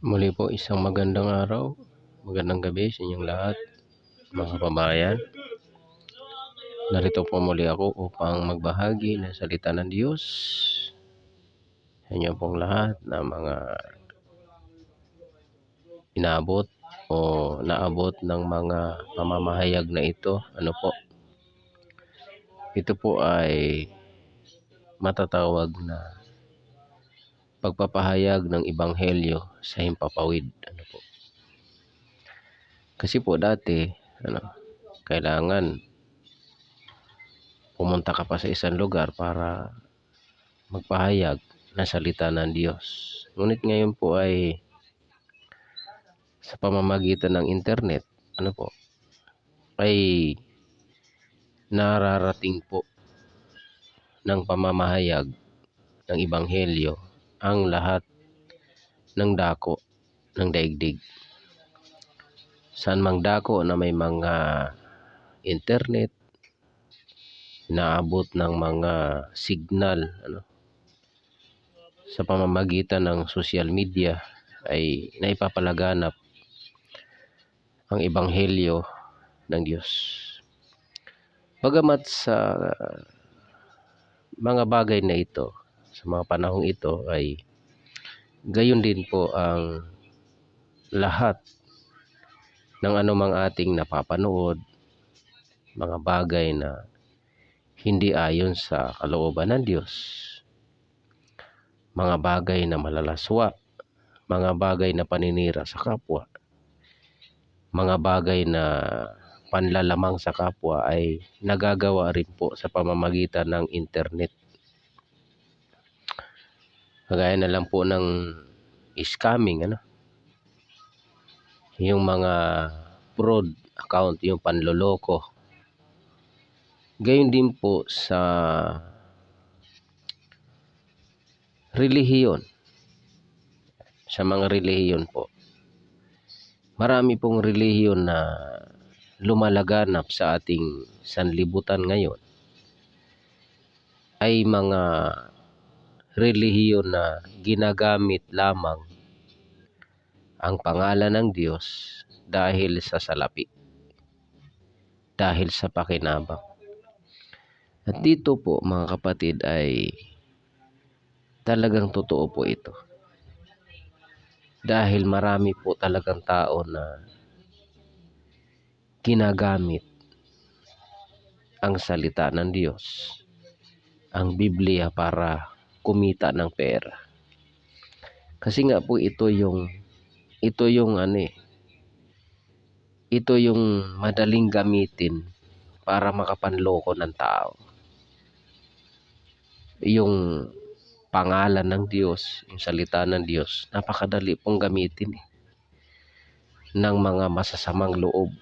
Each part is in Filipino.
Muli po isang magandang araw, magandang gabi sa inyong lahat, mga kababayan. Narito po muli ako upang magbahagi ng salita ng Diyos sa inyo pong lahat na mga inaabot o naabot ng mga pamamahayag na ito. Ito po ay matatawag na pagpapahayag ng Ebanghelyo sa himpapawid. Kasi po dati, kailangan pumunta ka pa sa isang lugar para magpahayag ng salita ng Diyos. Ngunit ngayon po ay sa pamamagitan ng internet, ay nararating po ng pamamahayag ng Ebanghelyo ang lahat ng dako ng daigdig. Saan mang dako na may mga internet, naabot ng mga signal sa pamamagitan ng social media ay naipapalaganap ang Ebanghelyo ng Diyos. Bagamat sa mga bagay na ito, sa mga panahong ito ay gayon din po ang lahat ng anumang ating napapanood, mga bagay na hindi ayon sa kalooban ng Diyos, mga bagay na malalaswa, mga bagay na paninira sa kapwa, mga bagay na panlalamang sa kapwa ay nagagawa rin po sa pamamagitan ng internet. Kagaya na lang po ng scamming, yung mga fraud account, yung panloloko. Gayon din po sa relihiyon. Sa mga relihiyon po. Marami pong relihiyon na lumalaganap sa ating sanlibutan ngayon ay mga relihiyon na ginagamit lamang ang pangalan ng Diyos dahil sa salapi, dahil sa pakinabang. At dito po mga kapatid ay talagang totoo po ito. Dahil marami po talagang tao na ginagamit ang salita ng Diyos, ang Biblia, para kumita ng pera. Kasi nga po ito yung madaling gamitin para makapanloko ng tao. Yung pangalan ng Diyos, yung salita ng Diyos, napakadali pong gamitin ng mga masasamang loob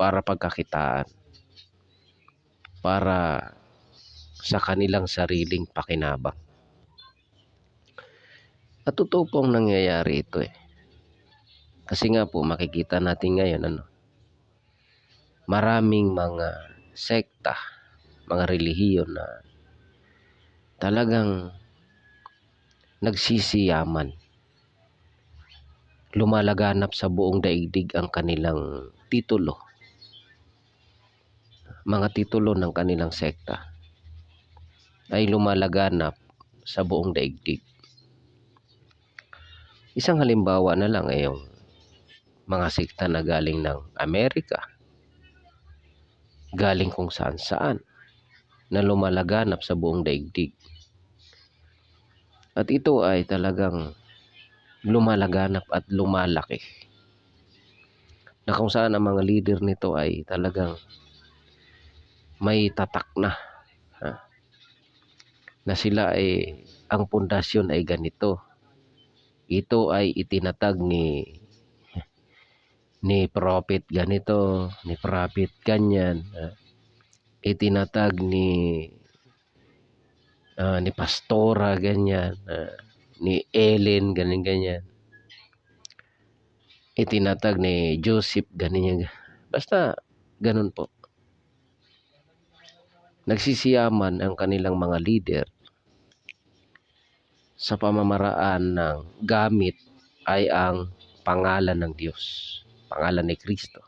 para pagkakitaan, para sa kanilang sariling pakinabang. At totoo pong nangyayari ito Kasi nga po makikita natin ngayon maraming mga sekta, mga relihiyon na talagang nagsisiyaman. Lumalaganap sa buong daigdig ang kanilang titulo. Mga titulo ng kanilang sekta ay lumalaganap sa buong daigdig. Isang halimbawa na lang ay yung mga sekta na galing ng Amerika, galing kung saan saan, na lumalaganap sa buong daigdig. At ito ay talagang lumalaganap at lumalaki, na kung saan ang mga leader nito ay talagang may tatak na sila ay ang pundasyon ay ganito. Ito ay itinatag ni prophet ganito, ni prophet ganyan, itinatag ni pastora ganyan, ni Ellen ganyan, itinatag ni Joseph ganyan. Basta ganun po. Nagsisiyaman ang kanilang mga leader sa pamamaraan ng gamit ay ang pangalan ng Diyos, pangalan ni Kristo.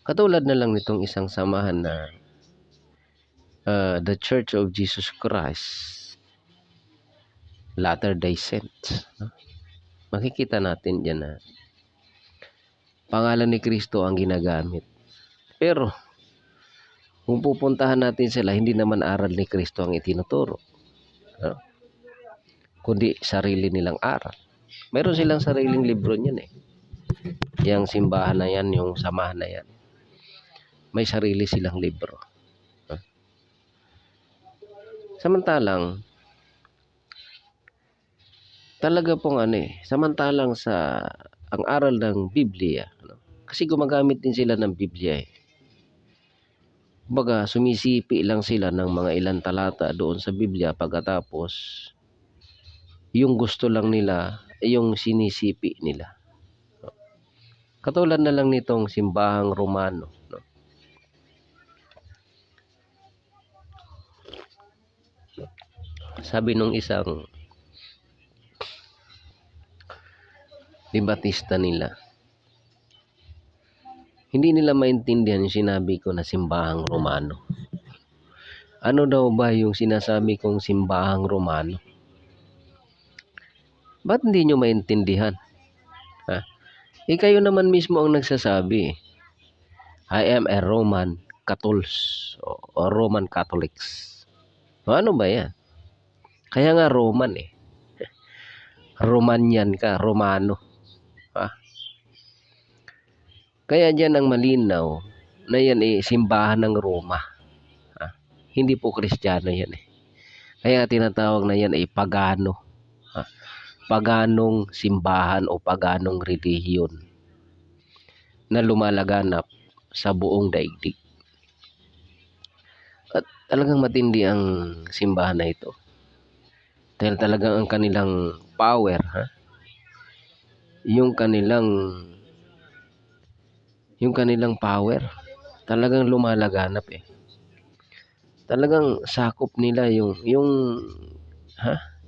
Katulad na lang nitong isang samahan na The Church of Jesus Christ, Latter-day Saints. Makikita natin dyan na pangalan ni Kristo ang ginagamit. Pero kung pupuntahan natin sila, hindi naman aral ni Kristo ang itinuturo, kundi sarili nilang aral. Meron silang sariling libro niyan eh. Yang simbahan na yan, yung samahan na yan, may sarili silang libro. Samantalang talaga pong samantalang sa ang aral ng Biblia, kasi gumagamit din sila ng Biblia eh. Baga sumisipi lang sila ng mga ilang talata doon sa Biblia, pagkatapos yung gusto lang nila yung sinisipi nila. Katulad na lang nitong simbahang Romano, Sabi nung isang debatista nila, hindi nila maintindihan yung sinabi ko na simbahang Romano. Ano daw ba yung sinasabi kong simbahang Romano? Ba't hindi nyo maintindihan? Kayo naman mismo ang nagsasabi, I am a Roman Catholic o Roman Catholics. Ano ba yan? Kaya nga Roman eh. Romanian ka, Romano. Kaya dyan ang malinaw na yan simbahan ng Roma. Hindi po Kristiyano yan eh. Kaya tinatawag na yan pagano. Paganong simbahan o paganong relihiyon na lumalaganap sa buong daigdig. At talagang matindi ang simbahan na ito. Dahil talagang ang kanilang power, yung kanilang power, talagang lumalaganap eh. Talagang sakop nila yung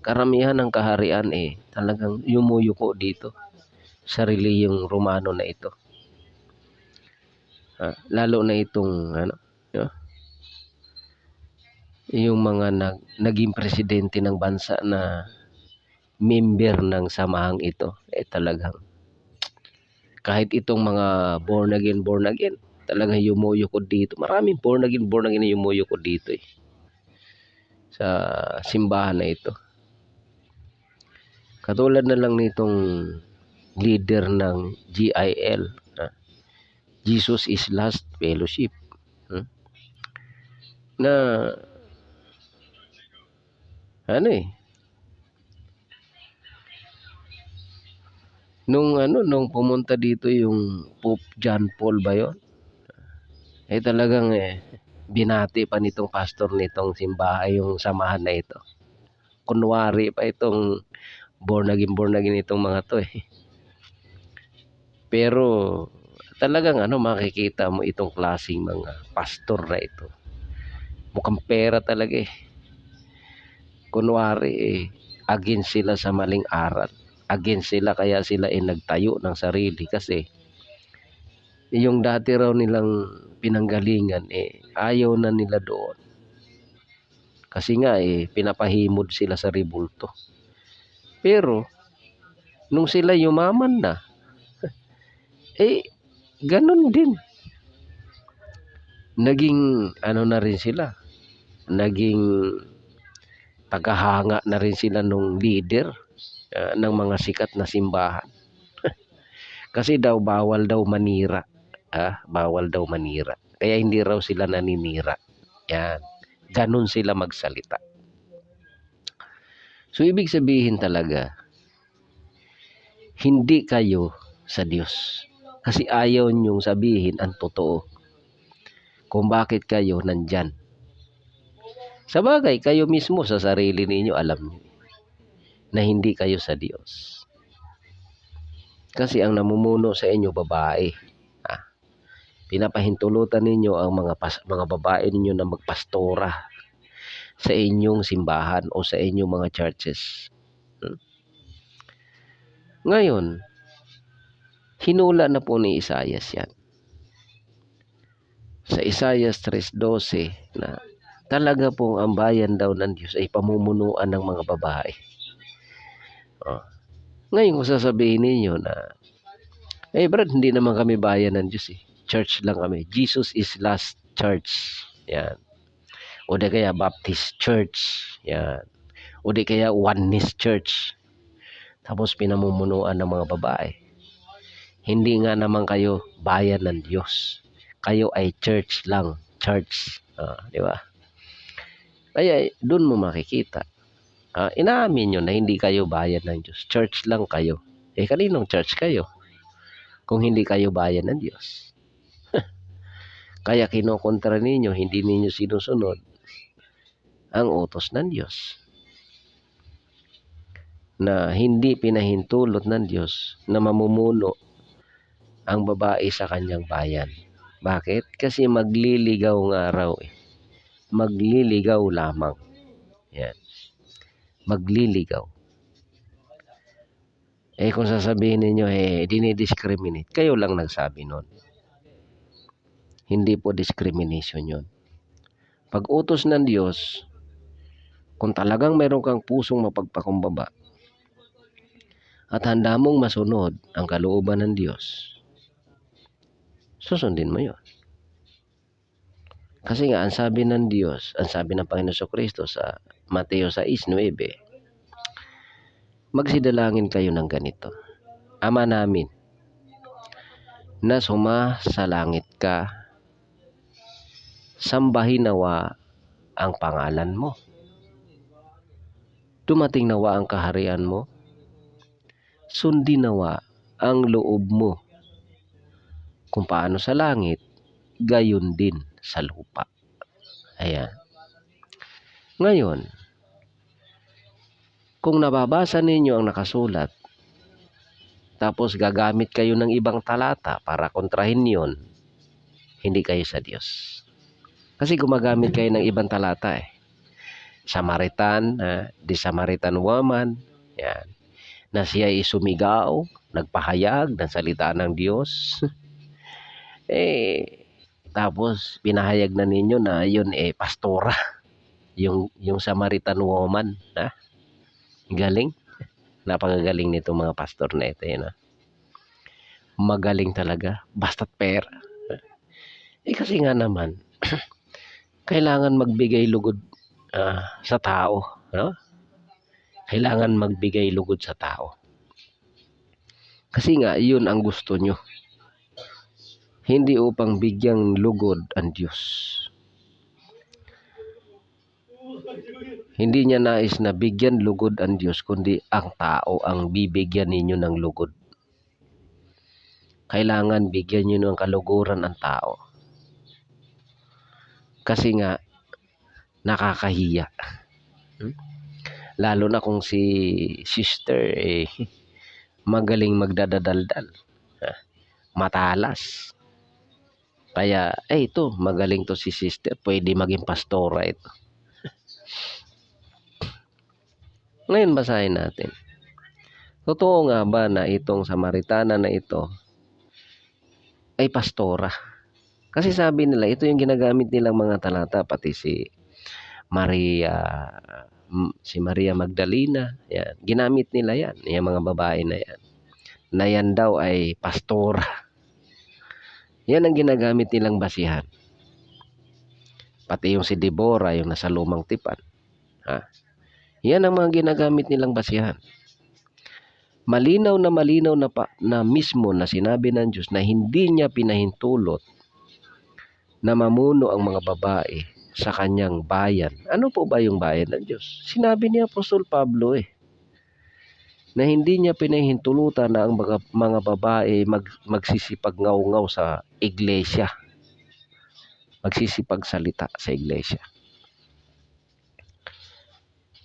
karamihan ng kaharian eh. Talagang yumuyuko dito sa relihiyong Romano na ito. Lalo na itong yung mga naging presidente ng bansa na member ng samahang ito, talagang kahit itong mga born again, talagang yumuyukod dito. Maraming born again na yumuyukod dito eh, sa simbahan na ito. Katulad na lang nitong leader ng GIL, Jesus is Last Fellowship, na nung pumunta dito yung Pope John Paul ba yun? Talagang binati pa nitong pastor nitong simbahan, yung samahan na ito. Kunwari pa itong born again itong mga to eh. Pero talagang makikita mo itong klaseng mga pastor na ito. Mukhang pera talaga eh. Kunwari against sila sa maling aral. Against sila, kaya sila nagtayo ng sarili kasi yung dati raw nilang pinanggalingan ayaw na nila doon. Kasi nga pinapahimod sila sa ribulto. Pero nung sila yumaman na, ganun din. Naging na rin sila. Naging tagahanga na rin sila nung leader ng mga sikat na simbahan. Kasi daw bawal daw manira. Bawal daw manira. Kaya hindi raw sila naninira. Yan. Ganun sila magsalita. So ibig sabihin talaga, hindi kayo sa Diyos. Kasi ayaw niyong sabihin ang totoo kung bakit kayo nandyan. Sa bagay, kayo mismo sa sarili ninyo alam niyo na hindi kayo sa Diyos. Kasi ang namumuno sa inyo babae. Pinapahintulutan ninyo ang mga babae ninyo na magpastora sa inyong simbahan o sa inyong mga churches. Ngayon, hinula na po ni Isaias yan. Sa Isaias 3:12 na talaga pong ang bayan daw ng Diyos ay pamumunuan ng mga babae. Oh. Ngayon kung sasabihin ninyo na, Brad, hindi naman kami bayan ng Diyos eh. Church lang kami. Jesus is last church. Yan. O di kaya Baptist Church. Yan. O di kaya Oneness Church. Tapos pinamumunuan ng mga babae. Hindi nga naman kayo bayan ng Diyos. Kayo ay church lang. Church. Di ba? Kaya doon mo makikita. Inaamin nyo na hindi kayo bayan ng Diyos. Church lang kayo. Kaninong church kayo? Kung hindi kayo bayan ng Diyos. Kaya kinokontra ninyo, hindi ninyo sinusunod ang utos ng Diyos. Na hindi pinahintulot ng Diyos na mamumuno ang babae sa kanyang bayan. Bakit? Kasi magliligaw nga raw eh. Magliligaw lamang. Yan. Magliligaw. Kung sasabihin ninyo, dinidiscriminate. Kayo lang nagsabi nun. Hindi po discrimination yun. Pag utos ng Diyos, kung talagang mayroon kang pusong mapagpakumbaba at handa mong masunod ang kalooban ng Diyos, susundin mo yun. Kasi nga, ang sabi ng Diyos, ang sabi ng Panginoon Jesucristo sa Mateo 6:9, magsidalangin kayo ng ganito. Ama namin, na sa langit ka, sambahin nawa ang pangalan mo. Dumating nawa ang kaharian mo. Sundin nawa ang loob mo. Kung paano sa langit, gayon din sa lupa. Ayan. Ngayon, kung nababasa ninyo ang nakasulat, tapos gagamit kayo ng ibang talata para kontrahin yon, hindi kayo sa Diyos. Kasi gumagamit kayo ng ibang talata eh. Samaritan, the Samaritan woman, yan, na siya ay sumigaw, nagpahayag ng salita ng Diyos. Tapos pinahayag na ninyo na yun pastora. Yung Samaritan woman, galing. Napakagaling nito mga pastor na ito, magaling talaga, basta't pera. Kasi nga naman, kailangan magbigay lugod sa tao, no? Kailangan magbigay lugod sa tao. Kasi nga, yun ang gusto nyo. Hindi upang bigyang lugod ang Diyos. Hindi niya nais na bigyan lugod ang Diyos, kundi ang tao ang bibigyan ninyo ng lugod. Kailangan bigyan nyo ng kaluguran ang tao. Kasi nga, nakakahiya. Lalo na kung si sister magaling magdadadaldal. Matalas. Kaya, ito, magaling to si sister. Pwede maging pastora ito. Ngayon basahin natin. Totoo nga ba na itong Samaritana na ito ay pastora? Kasi sabi nila, ito yung ginagamit nilang mga talata, pati si Maria Magdalena, yan. Ginamit nila yan, yung mga babae na yan. Na yan daw ay pastora. Yan ang ginagamit nilang basihan. Pati yung si Deborah, yung nasa lumang tipan. Yan ang mga ginagamit nilang basihan. Malinaw na mismo na sinabi ng Diyos na hindi niya pinahintulot na mamuno ang mga babae sa kanyang bayan. Ano po ba yung bayan ng Diyos? Sinabi ni Apostol Pablo na hindi niya pinahintulutan na ang mga babae magsisipag-ngaw-ngaw sa iglesia. Magsisipag-salita sa iglesia.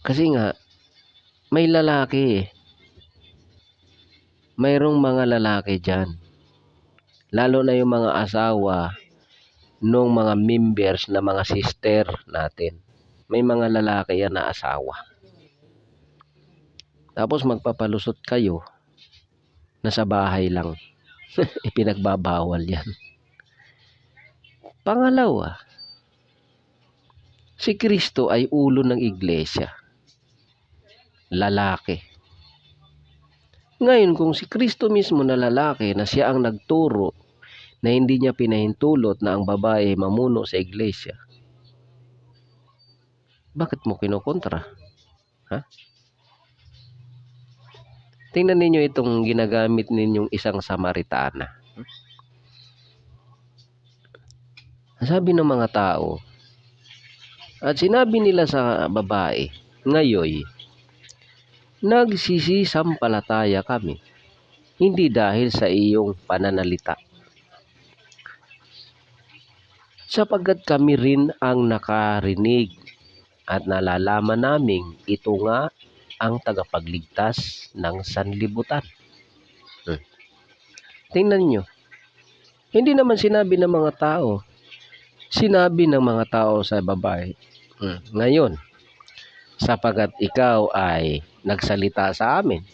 Kasi nga, may lalaki Mayroong mga lalaki dyan. Lalo na yung mga asawa nung mga members na mga sister natin. May mga lalaki yan na asawa. Tapos magpapalusot kayo Nasa bahay lang. Ipinagbabawal yan. Pangalawa, si Kristo ay ulo ng iglesia. Lalaki. Ngayon, kung si Kristo mismo na lalaki na siya ang nagturo na hindi niya pinahintulot na ang babae mamuno sa iglesia, bakit mo kinukontra? Ha? Tingnan ninyo itong ginagamit ninyong isang Samaritana. Sabi ng mga tao, at sinabi nila sa babae, ngayoy, nagsisisampalataya kami, hindi dahil sa iyong pananalita, sapagkat kami rin ang nakarinig at nalalaman naming ito nga ang tagapagligtas ng sanlibutan. Tingnan nyo, hindi naman sinabi ng mga tao, sinabi ng mga tao sa babae, ngayon, sapagkat ikaw ay nagsalita sa amin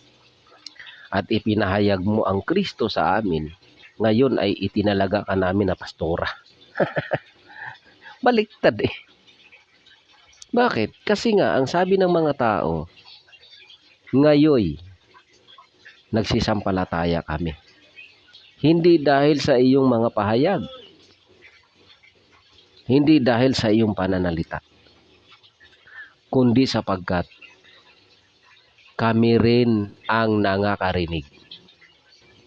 at ipinahayag mo ang Kristo sa amin, ngayon ay itinalaga ka namin na pastora. Baliktad eh. Bakit? Kasi nga, ang sabi ng mga tao, ngayoy, nagsisampalataya kami. Hindi dahil sa iyong mga pahayag. Hindi dahil sa iyong pananalita. Kundi sapagkat kami rin ang nangakarinig.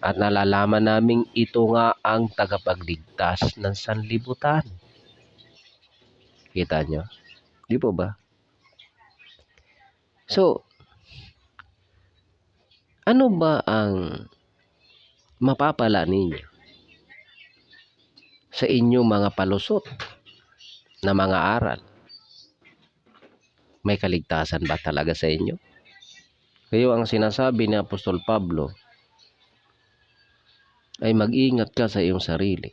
At nalalaman naming ito nga ang tagapagligtas ng sanlibutan. Kita nyo? Di po ba? So, ano ba ang mapapala ninyo sa inyong mga palusot na mga aral? May kaligtasan ba talaga sa inyo? Kaya ang sinasabi ni Apostol Pablo ay mag-ingat ka sa iyong sarili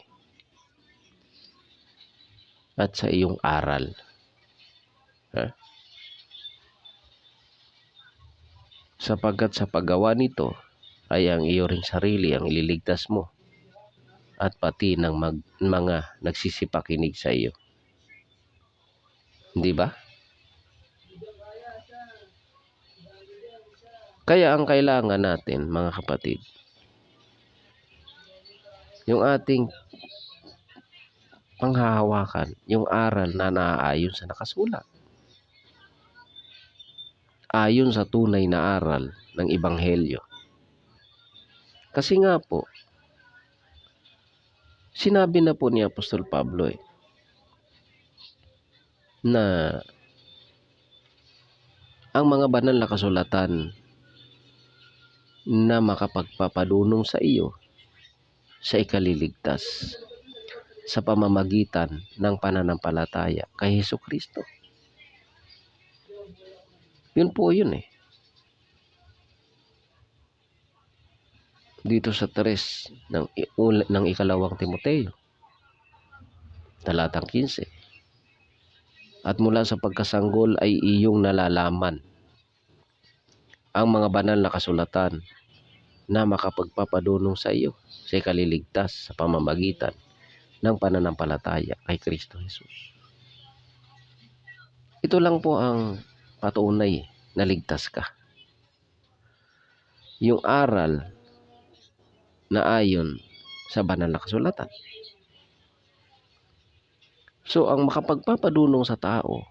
at sa iyong aral. Sapagkat sa paggawa nito ay ang iyo ring sarili ang ililigtas mo at pati ng mga nagsisipakinig sa iyo. Hindi ba? Kaya ang kailangan natin, mga kapatid, yung ating panghahawakan, yung aral na naaayon sa nakasulat. Ayon sa tunay na aral ng Ebanghelyo. Kasi nga po, sinabi na po ni Apostol Pablo na ang mga banal na kasulatan na makapagpapadunong sa iyo sa ikaliligtas sa pamamagitan ng pananampalataya kay Hesukristo. Yun po yun eh. Dito sa 3 ng ikalawang Timoteo, talatang 15. At mula sa pagkasanggol ay iyong nalalaman ang mga banal na kasulatan na makapagpapadunong sa iyo sa ikaliligtas sa pamamagitan ng pananampalataya kay Kristo Jesus. Ito lang po ang patunay na ligtas ka. Yung aral na ayon sa banal na kasulatan. So, ang makapagpapadunong sa tao,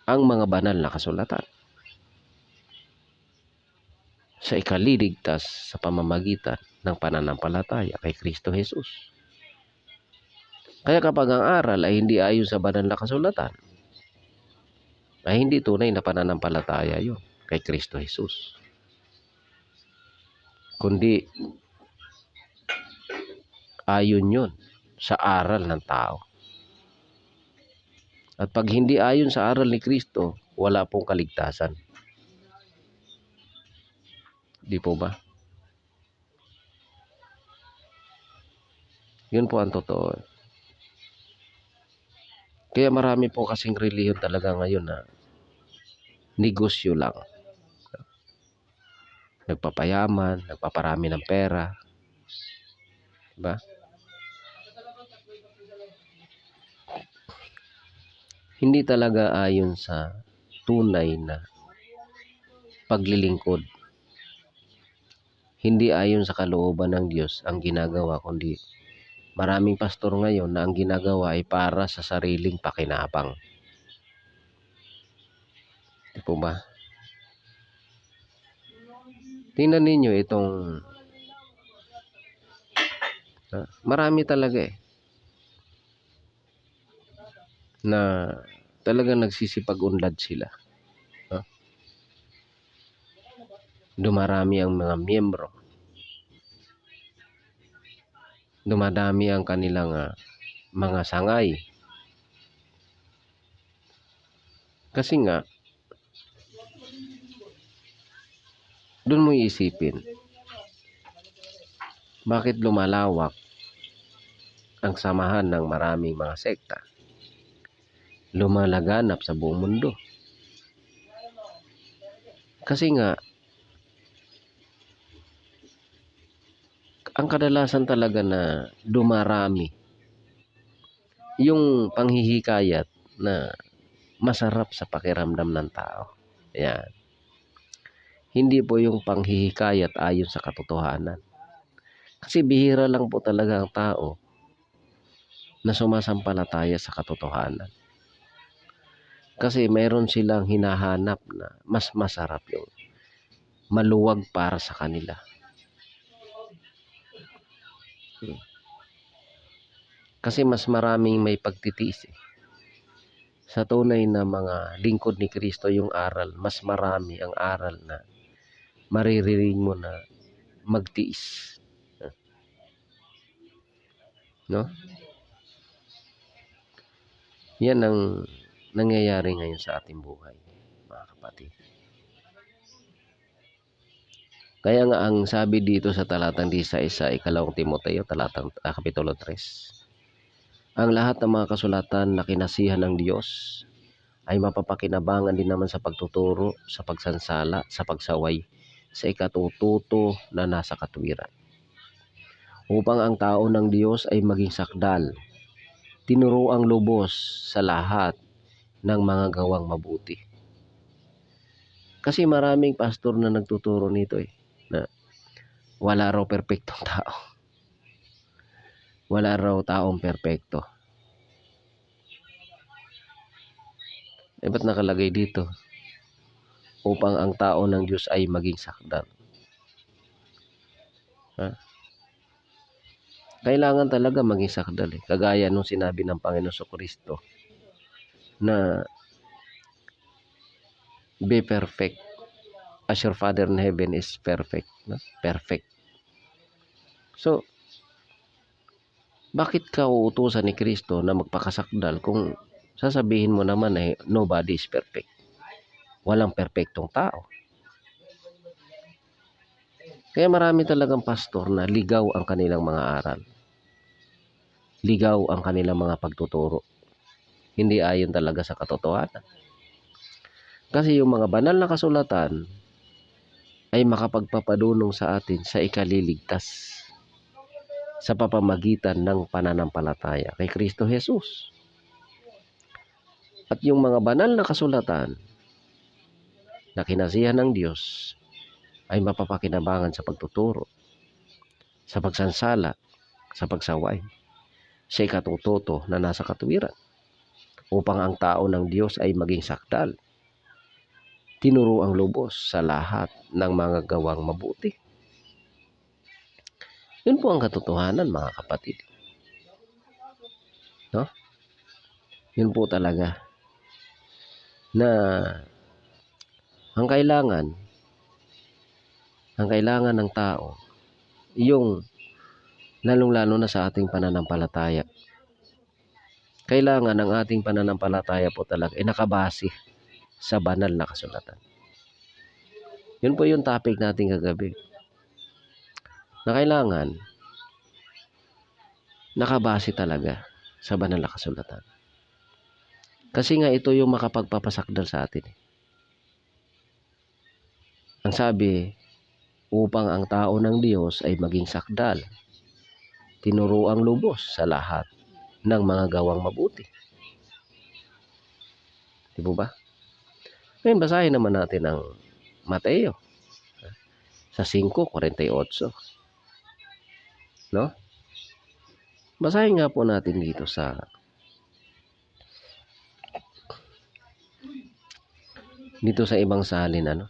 ang mga banal na kasulatan sa ikaliligtas sa pamamagitan ng pananampalataya kay Kristo Jesus. Kaya kapag ang aral ay hindi ayon sa banal na kasulatan, ay hindi tunay na pananampalataya yun kay Kristo Jesus. Kundi ayon yun sa aral ng tao. At pag hindi ayon sa aral ni Kristo, wala pong kaligtasan. Di po ba? Yun po ang totoo. Kaya marami po kasing relihiyon talaga ngayon na negosyo lang. nagpapayaman, nagpaparami ng pera, diba? Hindi talaga ayon sa tunay na paglilingkod. Hindi ayon sa kalooban ng Diyos ang ginagawa, kundi maraming pastor ngayon na ang ginagawa ay para sa sariling pakinabang. Di po ba? Tingnan ninyo itong marami talaga na talagang nagsisipag-unlad sila. Dumarami ang mga miyembro. Dumadami ang kanilang mga sangay. Kasi nga, doon mo iisipin, bakit lumalawak ang samahan ng maraming mga sekta? Lumalaganap sa buong mundo. Kasi nga, ang kadalasan talaga na dumarami yung panghihikayat na masarap sa pakiramdam ng tao. Yan. Hindi po yung panghihikayat ayon sa katotohanan. Kasi bihira lang po talaga ang tao na sumasampalataya sa katotohanan. Kasi mayroon silang hinahanap na mas masarap, yung maluwag para sa kanila. Kasi mas maraming may pagtitiis Sa tunay na mga lingkod ni Kristo, yung aral, mas marami ang aral na maririnig mo na magtiis. No? Yan ang nangyayari ngayon sa ating buhay, mga kapatid. Kaya nga ang sabi dito sa talatang 16 sa ikalawang Timoteo, kapitulo 3, ang lahat ng mga kasulatan na kinasihan ng Diyos ay mapapakinabangan din naman sa pagtuturo, sa pagsansala, sa pagsaway, sa ikatututo na nasa katuwiran, upang ang tao ng Diyos ay maging sakdal, tinuruang lubos sa lahat ng mga gawang mabuti. Kasi maraming pastor na nagtuturo nito na wala raw perpektong tao. Wala raw taong perpekto. Ba't nakalagay dito? Upang ang tao ng Diyos ay maging sakdal. Kailangan talaga maging sakdal. Kagaya nung sinabi ng Panginoon Kristo na be perfect as your Father in heaven is perfect. Perfect. So, bakit ka uutusan ni Kristo na magpakasakdal kung sasabihin mo naman nobody is perfect? Walang perpektong tao. Kaya marami talagang pastor na ligaw ang kanilang mga aral. Ligaw ang kanilang mga pagtuturo. Hindi ayon talaga sa katotohanan. Kasi yung mga banal na kasulatan ay makapagpapadunong sa atin sa ikaliligtas sa papamagitan ng pananampalataya kay Kristo Jesus. At yung mga banal na kasulatan na kinasihan ng Diyos ay mapapakinabangan sa pagtuturo, sa pagsansala, sa pagsaway, sa ikatututo na nasa katuwiran, upang ang tao ng Diyos ay maging sakdal, tinuro ang lubos sa lahat ng mga gawang mabuti. Yun po ang katotohanan, mga kapatid. No? Yun po talaga na ang kailangan ng tao, yung lalong-lalo na sa ating pananampalataya. Kailangan ang ating pananampalataya po talaga ay nakabase sa banal na kasulatan. Yun po yung topic natin kagabi. Na kailangan nakabase talaga sa banal na kasulatan. Kasi nga ito yung makapagpapasakdal sa atin. Ang sabi, upang ang tao ng Diyos ay maging sakdal, tinuruang lubos sa lahat ng mga gawang mabuti. Di ba? Ngayon, basahin naman natin ang Mateo sa 5:48. No? Basahin nga po natin dito sa ibang salin,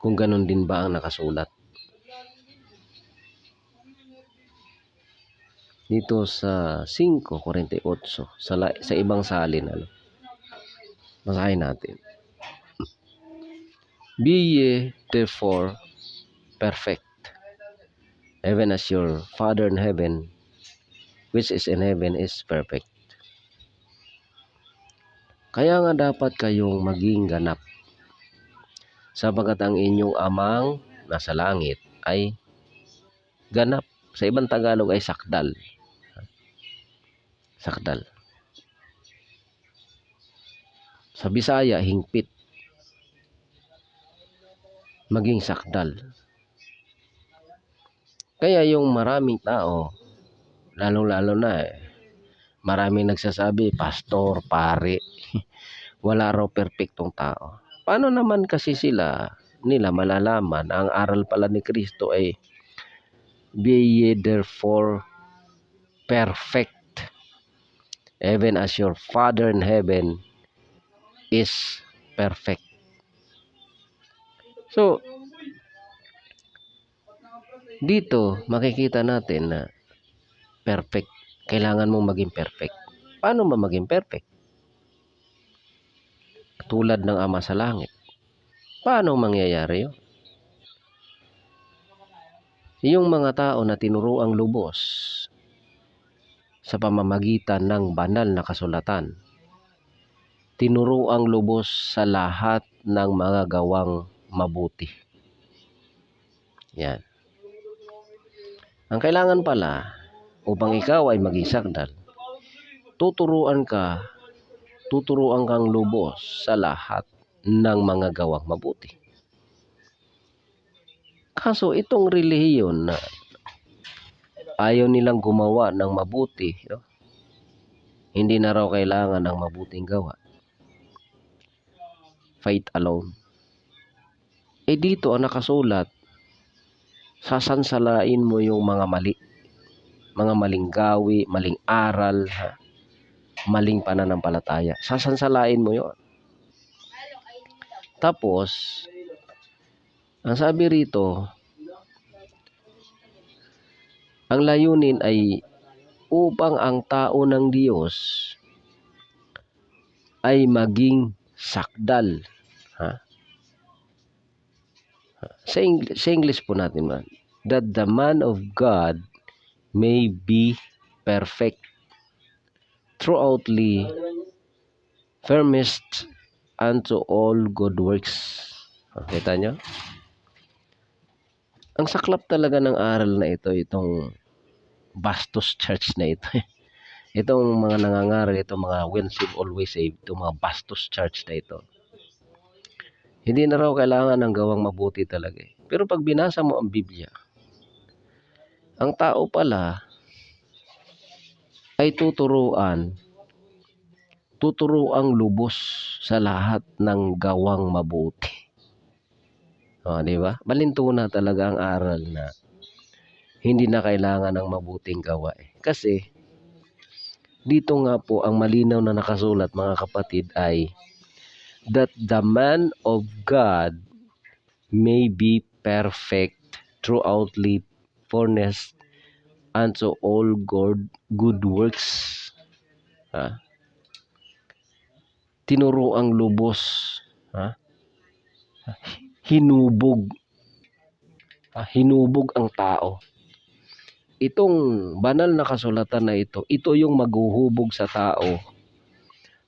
kung ganun din ba ang nakasulat. Dito sa 5:48 sa ibang salin, basahin natin. Be ye therefore perfect, even as your Father in heaven, which is in heaven, is perfect. Kaya nga dapat kayong maging ganap, sapagkat ang inyong amang nasa langit ay ganap. Sa ibang Tagalog ay sakdal. Sakdal. Sa Bisaya, hingpit. Maging sakdal. Kaya yung maraming tao, lalo-lalo na maraming nagsasabi, pastor, pare, wala raw perpektong tao. Paano naman kasi nila malalaman ang aral pala ni Kristo ay be ye therefore perfect, even as your Father in heaven is perfect. So, dito makikita natin na perfect. Kailangan mong maging perfect. Paano ba maging perfect? Tulad ng Ama sa langit. Paano mangyayari yun? Yung mga tao na tinuruang lubos sa pamamagitan ng banal na kasulatan, tinuruang lubos sa lahat ng mga gawang mabuti. Yan. Ang kailangan pala, upang ikaw ay maging sakdal, tuturuan kang lubos sa lahat ng mga gawang mabuti. Kaso itong relihiyon na ayaw nilang gumawa ng mabuti, hindi na raw kailangan ng mabuting gawa. Faith alone. Dito ang nakasulat, sasansalain mo yung mga mali, mga maling gawi, maling aral, maling pananampalataya. Sasansalain mo yon. Tapos, ang sabi rito, ang layunin ay upang ang tao ng Diyos ay maging sakdal. Sa English po natin man, that the man of God may be perfect, thoroughly furnished unto all good works. Kita nyo? Ang saklap talaga ng aral na ito, itong Bastos Church na ito. Itong mga nangangaral, itong mga when saved, always saved, itong mga Bastos Church na ito. Hindi na raw kailangan ng gawang mabuti talaga. Pero pag binasa mo ang Biblia, ang tao pala ay tuturuang lubos sa lahat ng gawang mabuti. Di ba? Balintuna talaga ang aral na hindi na kailangan ng mabuting gawa. Kasi dito nga po ang malinaw na nakasulat, mga kapatid, ay that the man of God may be perfect, throughoutly furnished unto all good works. Tinuruang lubos, hinubog ang tao. Itong banal na kasulatan na ito yung maghuhubog sa tao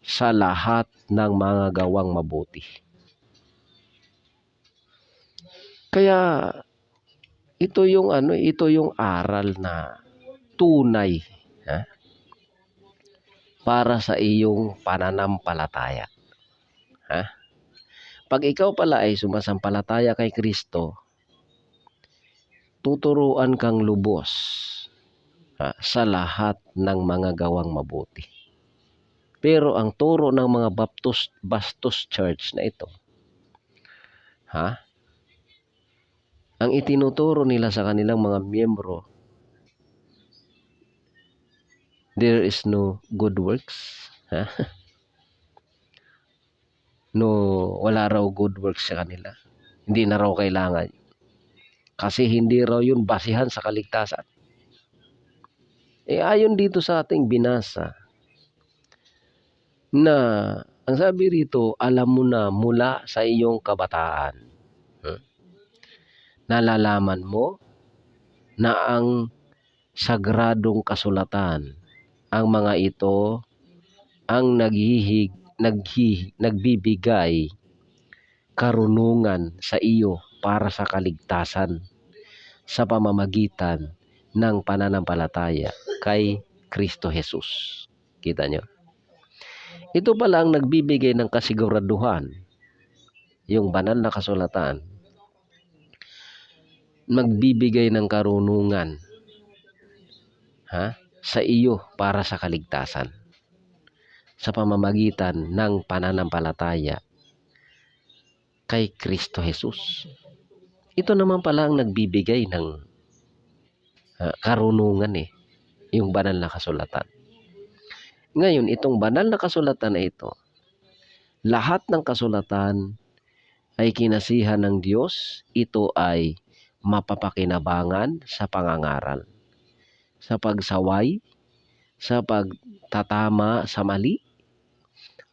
sa lahat ng mga gawang mabuti. Kaya ito yung aral na tunay para sa iyong pananampalataya. Pag ikaw pala ay sumasampalataya kay Kristo, tuturuan kang lubos sa lahat ng mga gawang mabuti. Pero ang turo ng mga Bastos Church na ito, ang itinuturo nila sa kanilang mga miyembro, there is no good works. No, wala raw good works sa kanila. Hindi na raw kailangan. Kasi hindi raw yun basihan sa kaligtasan. Ayon dito sa ating binasa, na ang sabi rito, alam mo na mula sa iyong kabataan. Nalalaman mo na ang sagradong kasulatan, ang mga ito ang nagbibigay karunungan sa iyo para sa kaligtasan sa pamamagitan ng pananampalataya kay Kristo Jesus. Kita nyo? Ito pala ang nagbibigay ng kasiguraduhan, yung banal na kasulatan, magbibigay ng karunungan sa iyo para sa kaligtasan sa pamamagitan ng pananampalataya kay Kristo Jesus. Ito naman pala ang nagbibigay ng karunungan, yung banal na kasulatan. Ngayon, itong banal na kasulatan na ito, lahat ng kasulatan ay kinasihan ng Diyos. Ito ay mapapakinabangan sa pangangaral, sa pagsaway, sa pagtatama sa mali,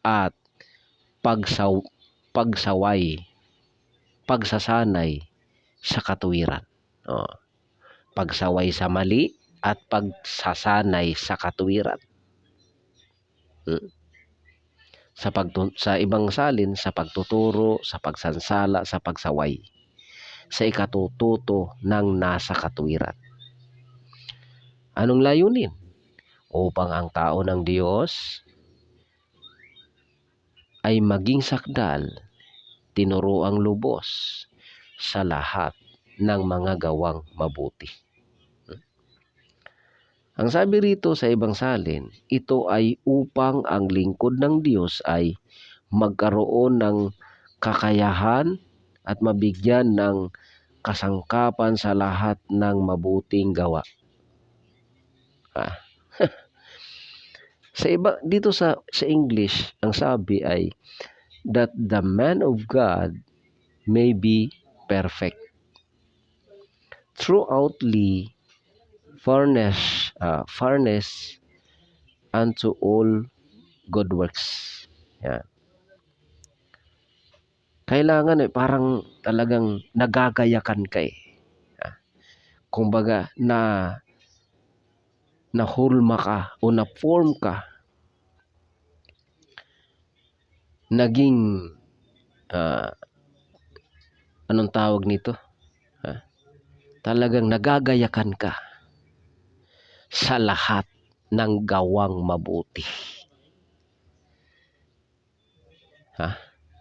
at pagsasanay sa katuwiran. Pagsaway sa mali at pagsasanay sa katuwiran. Sa ibang salin, sa pagtuturo, sa pagsansala, sa pagsaway, sa ikatututo ng nasa katuwiran. Anong layunin? Upang ang tao ng Diyos ay maging sakdal, tinuruang lubos sa lahat ng mga gawang mabuti. Ang sabi rito sa ibang salin, ito ay upang ang lingkod ng Diyos ay magkaroon ng kakayahan at mabigyan ng kasangkapan sa lahat ng mabuting gawa. Dito sa English, ang sabi ay that the man of God may be perfect, throughoutly furnace unto all good works. Yan. Kailangan parang talagang nagagayakan ka . Kumbaga nahulma ka o na-form ka, naging anong tawag nito? Talagang nagagayakan ka sa lahat ng gawang mabuti.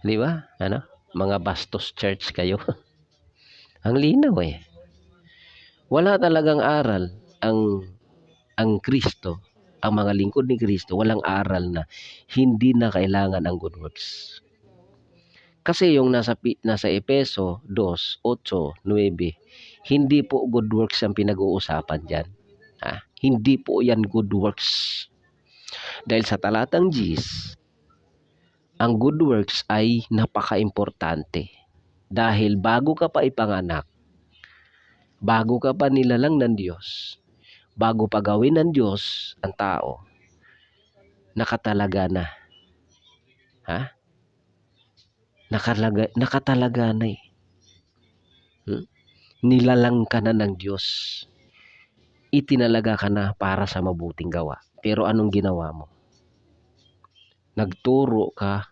Di ba? Mga Bastos Church kayo. Ang linaw . Wala talagang aral ang Kristo, ang mga lingkod ni Kristo, walang aral na hindi na kailangan ang good works. Kasi yung nasa Efeso 2:8-9, hindi po good works ang pinag-uusapan dyan. Hindi po yan good works. Dahil sa talatang 10, ang good works ay napaka-importante. Dahil bago ka pa ipanganak, bago ka pa nilalang ng Diyos, bago pa gawin ng Diyos ang tao, nakatalaga na. Nakatalaga na . Nilalang ka na ng Diyos. Itinalaga ka na para sa mabuting gawa. Pero anong ginawa mo? Nagturo ka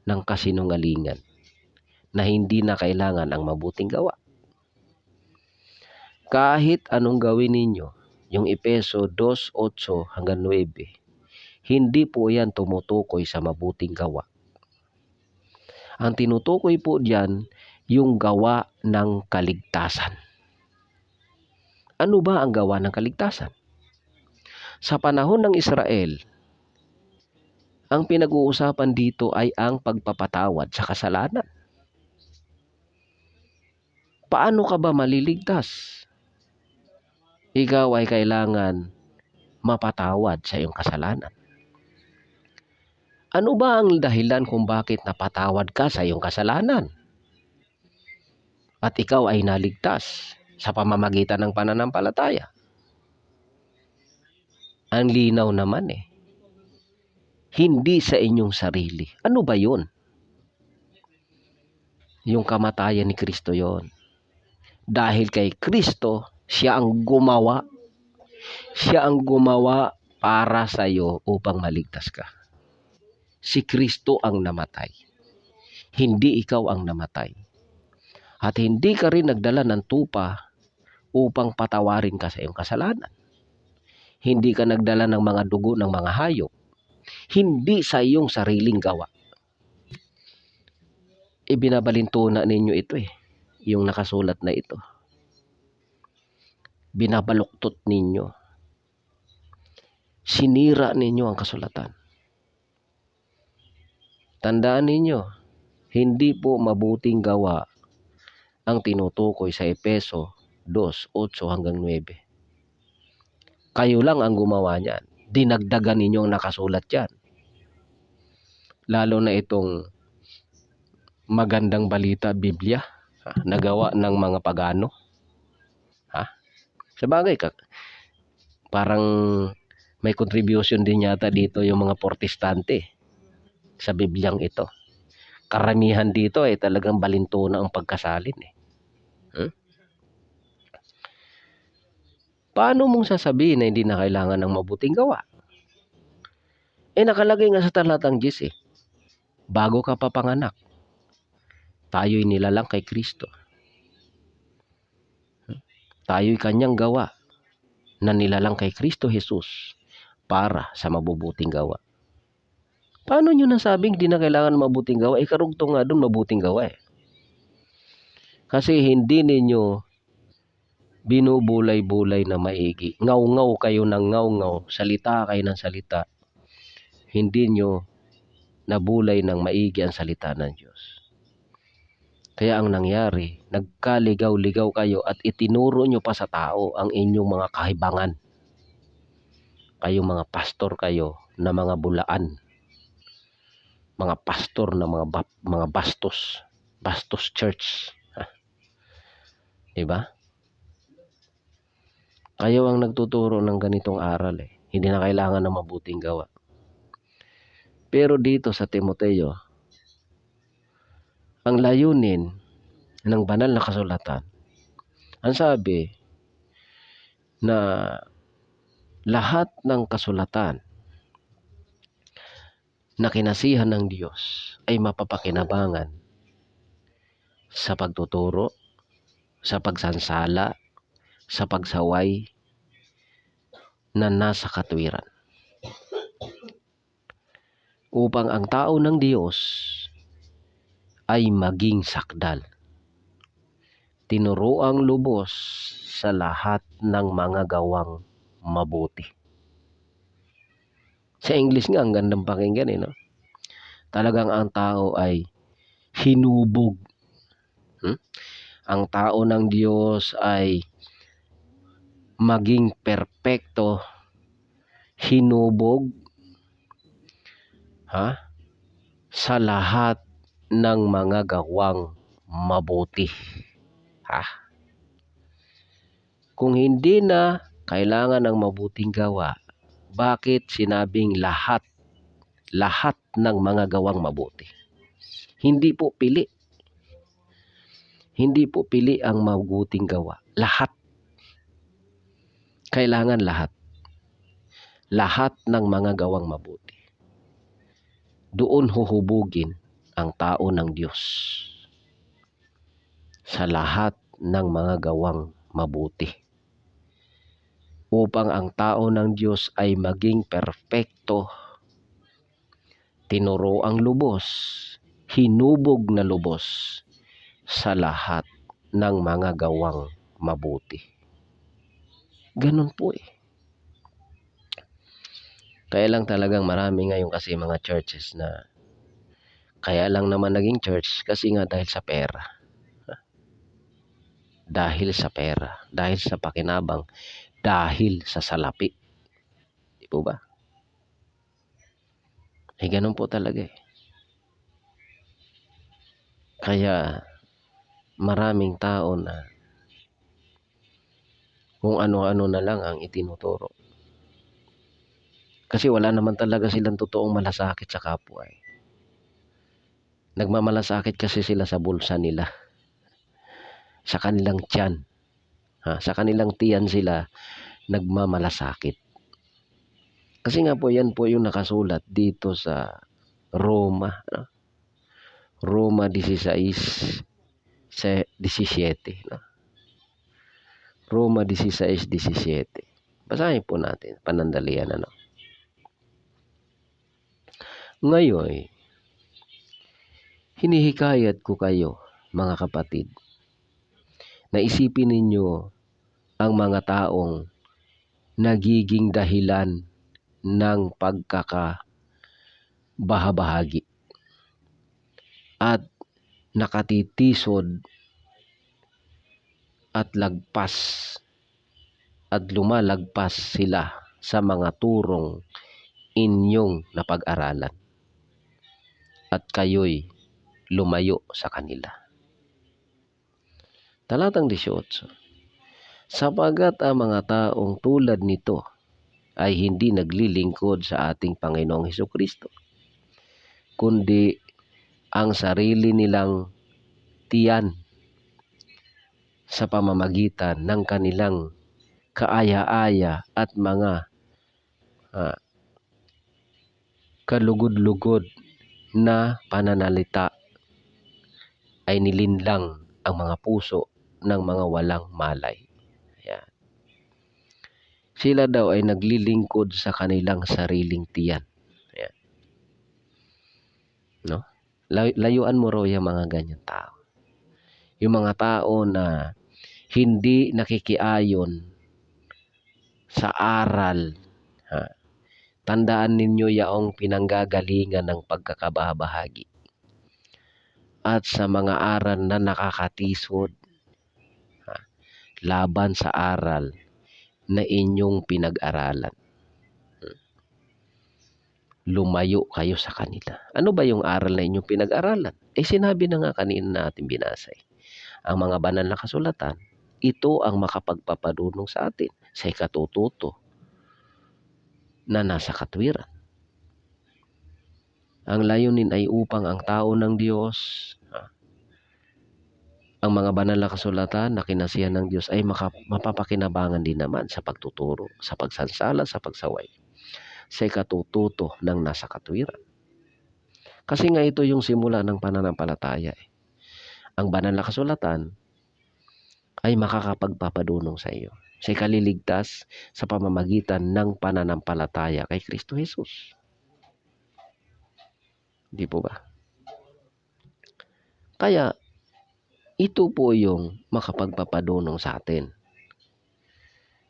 ng kasinungalingan na hindi na kailangan ang mabuting gawa. Kahit anong gawin ninyo, yung Efeso 2:8-9, hindi po yan tumutukoy sa mabuting gawa. Ang tinutukoy po diyan, yung gawa ng kaligtasan. Ano ba ang gawa ng kaligtasan? Sa panahon ng Israel, ang pinag-uusapan dito ay ang pagpapatawad sa kasalanan. Paano ka ba maliligtas? Ikaw ay kailangan mapatawad sa iyong kasalanan. Ano ba ang dahilan kung bakit napatawad ka sa iyong kasalanan? At ikaw ay naligtas sa pamamagitan ng pananampalataya. Ang linaw naman hindi sa inyong sarili. Ano ba yun? Yung kamatayan ni Kristo yon. Dahil kay Kristo, siya ang gumawa. Siya ang gumawa para sa iyo upang maligtas ka. Si Kristo ang namatay. Hindi ikaw ang namatay. At hindi ka rin nagdala ng tupa upang patawarin ka sa iyong kasalanan. Hindi ka nagdala ng mga dugo ng mga hayop. Hindi sa iyong sariling gawa. Ibinabalintuna ninyo ito yung nakasulat na ito. Binabaluktot ninyo. Sinira ninyo ang kasulatan. Tandaan ninyo, hindi po mabuting gawa ang tinutukoy sa Efeso 2:8 hanggang 9. Kayo lang ang gumawa niyan. Dinagdagan ninyo ang nakasulat yan. Lalo na itong magandang balita, Biblia, nagawa ng mga pagano. Sabagay, parang may contribution din yata dito yung mga Protestante sa Bibliang ito. Karamihan dito ay talagang balintuna ang pagkasalin Paano mong sasabihin na hindi na kailangan ng mabuting gawa? Nakalagay nga sa talatang 10 bago ka papanganak, tayo'y nilalang kay Kristo. Tayo'y kanyang gawa na nilalang kay Kristo Jesus para sa mabubuting gawa. Paano nyo nasabing di na kailangan mabuting gawa? Karugtong nga doon mabuting gawa Kasi hindi ninyo binubulay-bulay na maigi. Ngaw-ngaw kayo ng ngaw-ngaw, salita kayo ng salita. Hindi nyo nabulay ng maigi ang salita ng Diyos. Kaya ang nangyari, nagkaligaw-ligaw kayo at itinuro nyo pa sa tao ang inyong mga kahibangan. Kayong mga pastor kayo na mga bulaan. Mga pastor na mga bastos. Bastos church. Diba? Kayo ang nagtuturo ng ganitong aral Hindi na kailangan ng mabuting gawa. Pero dito sa Timoteo, ang layunin ng banal na kasulatan, ang sabi na lahat ng kasulatan na kinasihan ng Diyos ay mapapakinabangan sa pagtuturo, sa pagsansala, sa pagsaway na nasa katwiran. Upang ang tao ng Diyos ay maging sakdal. Tinuruang lubos sa lahat ng mga gawang mabuti. Sa English nga, ang gandang pakinggan Talagang ang tao ay hinubog. Ang tao ng Diyos ay maging perpekto, hinubog sa lahat ng mga gawang mabuti. Kung hindi na kailangan ng mabuting gawa, bakit sinabing lahat ng mga gawang mabuti? Hindi po pili. Hindi po pili ang mabuting gawa. Lahat. Kailangan lahat. Lahat ng mga gawang mabuti. Doon huhubugin ang tao ng Diyos. Sa lahat ng mga gawang mabuti. Upang ang tao ng Diyos ay maging perpekto, tinuruang lubos, hinubog na lubos sa lahat ng mga gawang mabuti. Ganun po eh. Kaya lang talagang marami ngayon kasi mga churches na kaya lang naman naging church kasi nga dahil sa pera. Dahil sa pera, dahil sa pakinabang, dahil sa salapi. Di po ba? Eh ganun po talaga eh. Kaya maraming tao na kung ano-ano na lang ang itinuturo. Kasi wala naman talaga silang totoong malasakit sa kapwa eh. Nagmamalasakit kasi sila sa bulsa nila. Sa kanilang tiyan. Sa kanilang tiyan sila nagmamalasakit. Kasi nga po yan po yung nakasulat dito sa Roma. Roma 16:17. Roma 16:17. Basahin po natin, panandalian ano. Ngayon, hinihikayat ko kayo, mga kapatid, na isipin ninyo ang mga taong nagiging dahilan ng pagkakabahabahagi at nakatitisod at lumalagpas sila sa mga turong inyong napag-aralan at kayo'y lumayo sa kanila. Talatang 18. Sapagat ang mga taong tulad nito ay hindi naglilingkod sa ating Panginoong Hesukristo, kundi ang sarili nilang tiyan sa pamamagitan ng kanilang kaaya-aya at mga kalugod-lugod na pananalita ay nilinlang ang mga puso ng mga walang malay. Ayan. Sila daw ay naglilingkod sa kanilang sariling tiyan. Ayan. No? Layuan mo raw yung mga ganyan tao. Yung mga tao na hindi nakikiayon sa aral. Tandaan ninyo yaong pinanggagalingan ng pagkakabahagi at sa mga aral na nakakatisod laban sa aral na inyong pinag-aralan. Lumayo kayo sa kanila. Ano ba yung aral na inyong pinag-aralan? Eh sinabi na nga kanina natin binasa. Ang mga banal na kasulatan, ito ang makapagpapadunong sa atin sa ikatututo na nasa katwiran. Ang layunin ay upang ang tao ng Diyos, ang mga banal na kasulatan na kinasihan ng Diyos ay mapapakinabangan din naman sa pagtuturo, sa pagsansala, sa pagsaway, sa ikatututo ng nasa katwiran. Kasi nga ito yung simula ng pananampalataya. Ang banal na kasulatan ay makakapagpapadunong sa iyo sa ikaliligtas sa pamamagitan ng pananampalataya kay Kristo Jesus. Di po ba? Kaya, ito po yung makapagpapadunong sa atin.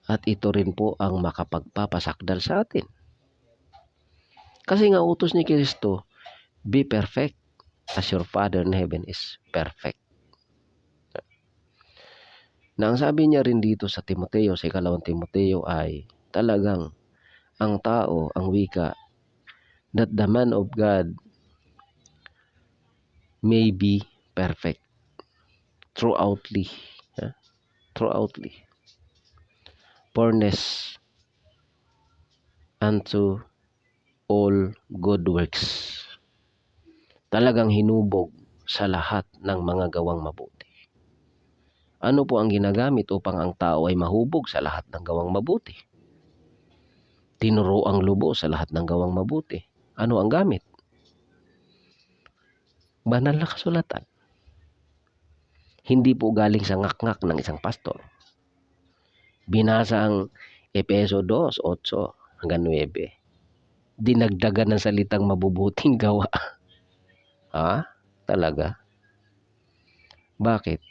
At ito rin po ang makapagpapasakdal sa atin. Kasi nga utos ni Kristo, be perfect as your Father in heaven is perfect. Na ang sabi niya rin dito sa Timoteo, sa 2 Timoteo ay talagang ang tao, ang wika, that the man of God may be perfect throughoutly. Furnace unto all good works. Talagang hinubog sa lahat ng mga gawang mabuti. Ano po ang ginagamit upang ang tao ay mahubog sa lahat ng gawang mabuti? Tinuro ang lubos sa lahat ng gawang mabuti. Ano ang gamit? Banal na kasulatan. Hindi po galing sa ngak-ngak ng isang pastor. Binasa ang Efeso 2:8 hanggang 9. Dinagdagan ng salitang mabubuting gawa. Talaga? Bakit?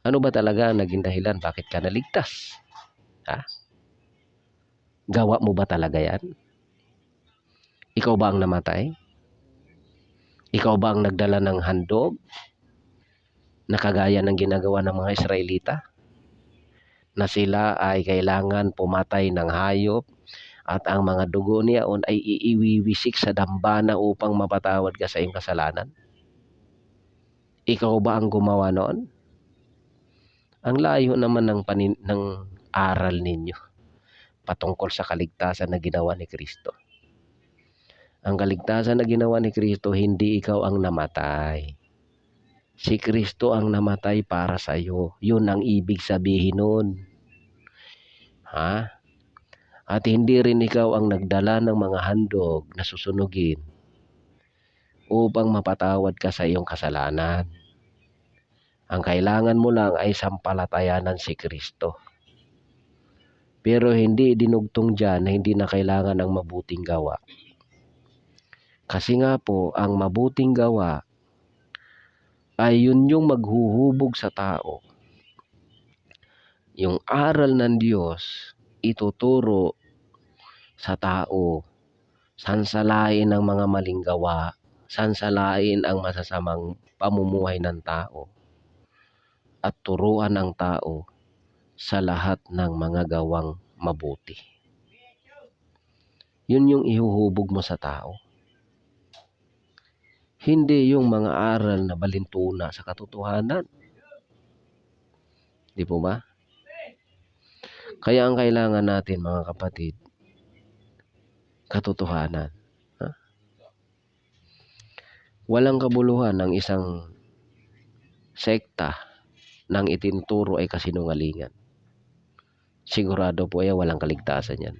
Ano ba talaga ang naging dahilan bakit ka naligtas? Ha? Gawa mo ba talaga yan? Ikaw ba ang namatay? Ikaw ba ang nagdala ng handog na kagaya ng ginagawa ng mga Israelita? Na sila ay kailangan pumatay ng hayop at ang mga dugo niyaon ay iiwiwisik sa dambana upang mapatawad ka sa iyong kasalanan? Ikaw ba ang gumawa noon? Ang layo naman ng aral ninyo patungkol sa kaligtasan na ginawa ni Kristo. Ang kaligtasan na ginawa ni Kristo, hindi ikaw ang namatay. Si Kristo ang namatay para sa iyo. Yun ang ibig sabihin nun. Ha? At hindi rin ikaw ang nagdala ng mga handog na susunugin upang mapatawad ka sa iyong kasalanan. Ang kailangan mo lang ay sampalatayanan si Kristo. Pero hindi dinugtong dyan na hindi na kailangan ng mabuting gawa. Kasi nga po, ang mabuting gawa ay yun yung maghuhubog sa tao. Yung aral ng Diyos, ituturo sa tao, sansalain ang mga maling gawa, sansalain ang masasamang pamumuhay ng tao, at turuan ang tao sa lahat ng mga gawang mabuti. Yun yung ihuhubog mo sa tao. Hindi yung mga aral na balintuna sa katotohanan. Di po ba? Kaya ang kailangan natin, mga kapatid, katotohanan. Ha? Walang kabuluhan ng isang sekta nang itinuturo ay kasinungalingan. Sigurado po ay walang kaligtasan yan.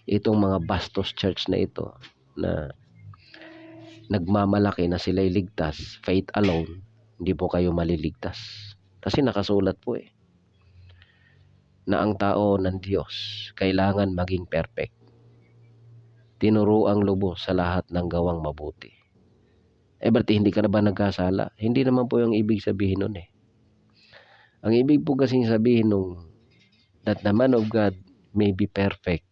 Itong mga bastos church na ito na nagmamalaki na sila'y ligtas, faith alone, hindi po kayo maliligtas. Kasi nakasulat po na ang tao ng Diyos kailangan maging perfect. Tinuruang lubos sa lahat ng gawang mabuti. Ba't hindi ka na ba nagkasala? Hindi naman po yung ibig sabihin nun . Ang ibig po kasing sabihin nung that the man of God may be perfect.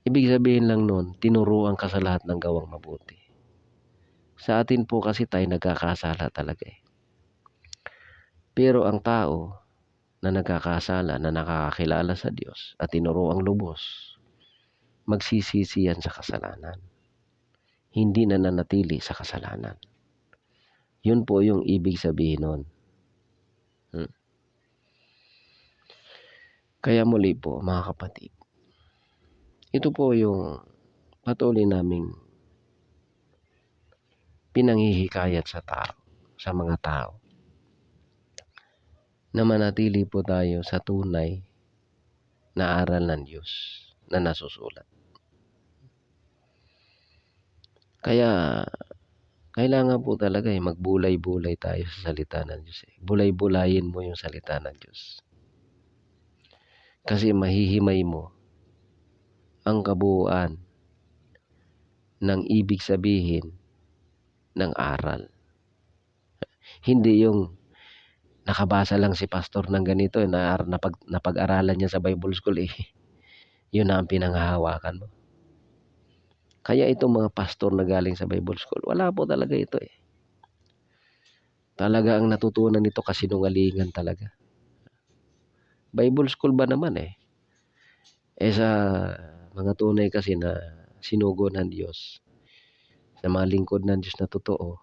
Ibig sabihin lang nun, tinuruan ka sa lahat ng gawang mabuti. Sa atin po kasi tayo nagkakasala talaga . Pero ang tao na nagkakasala, na nakakakilala sa Diyos at tinuruang lubos, magsisisi yan sa kasalanan. Hindi na nanatili sa kasalanan. Yun po yung ibig sabihin nun. Kaya muli po, mga kapatid, ito po yung patuloy naming pinanghihikayat sa tao, sa mga tao, na manatili po tayo sa tunay na aral ng Diyos na nasusulat. Kaya kailangan po talaga magbulay-bulay tayo sa salita ng Diyos . Bulay-bulayin mo yung salita ng Diyos. Kasi mahihimay mo ang kabuuan ng ibig sabihin ng aral. Hindi yung nakabasa lang si pastor ng ganito na napag-aralan niya sa Bible School . Yun na ang pinanghahawakan mo. Kaya itong mga pastor na galing sa Bible School, wala po talaga ito . Talaga ang natutunan nito kasinungalingan talaga. Bible School ba naman ? Sa mga tunay kasi na sinugo ng Diyos, sa mga lingkod ng Diyos na totoo,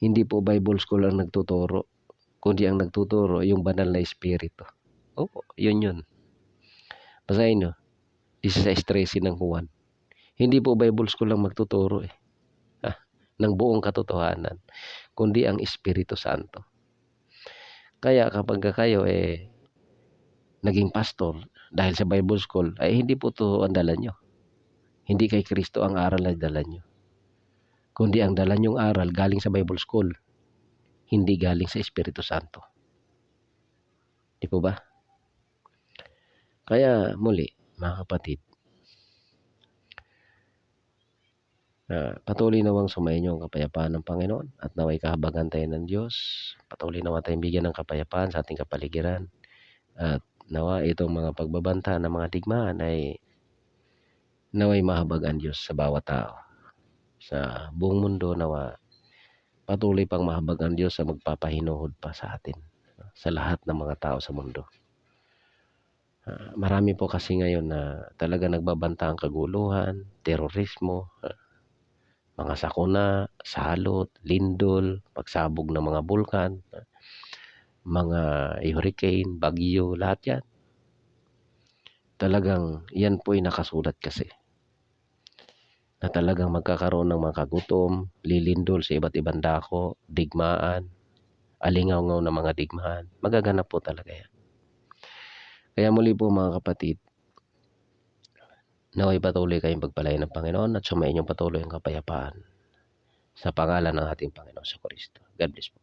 hindi po Bible School ang nagtuturo, kundi ang nagtuturo yung banal na Espiritu. Opo, yun. Basahin nyo, 16:13 ng Juan. Hindi po Bible School ang magtuturo ng buong katotohanan, kundi ang Espiritu Santo. Kaya kapag kayo naging pastor dahil sa Bible School, ay hindi po ito ang dala nyo. Hindi kay Kristo ang aral na dala nyo, kundi ang dala nyong aral galing sa Bible School, hindi galing sa Espiritu Santo. Di po ba? Kaya muli, mga kapatid, Patuloy nawang sumainyo ang kapayapaan ng Panginoon at naway kahabagan tayo ng Diyos. Patuloy nawa tayong bigyan ng kapayapaan sa ating kapaligiran. At nawa itong mga pagbabanta ng mga digmaan ay naway mahabag ang Diyos sa bawat tao. Sa buong mundo nawa patuloy pang mahabag ang Diyos sa magpapahinuhod pa sa atin. Sa lahat ng mga tao sa mundo. Marami po kasi ngayon na talaga nagbabanta ang kaguluhan, terorismo, mga sakuna, salot, lindol, pagsabog ng mga bulkan, mga hurricane, bagyo, lahat yan. Talagang yan po ay nakasulat kasi. Na talagang magkakaroon ng mga kagutom, lilindol sa iba't ibang dako, digmaan, alingaw-ngaw ng mga digmaan. Magaganap po talaga yan. Kaya muli po mga kapatid, naway patuloy kayong pagpalain ng Panginoon at sumain yung patuloy ang kapayapaan sa pangalan ng ating Panginoon sa Kristo. God bless po.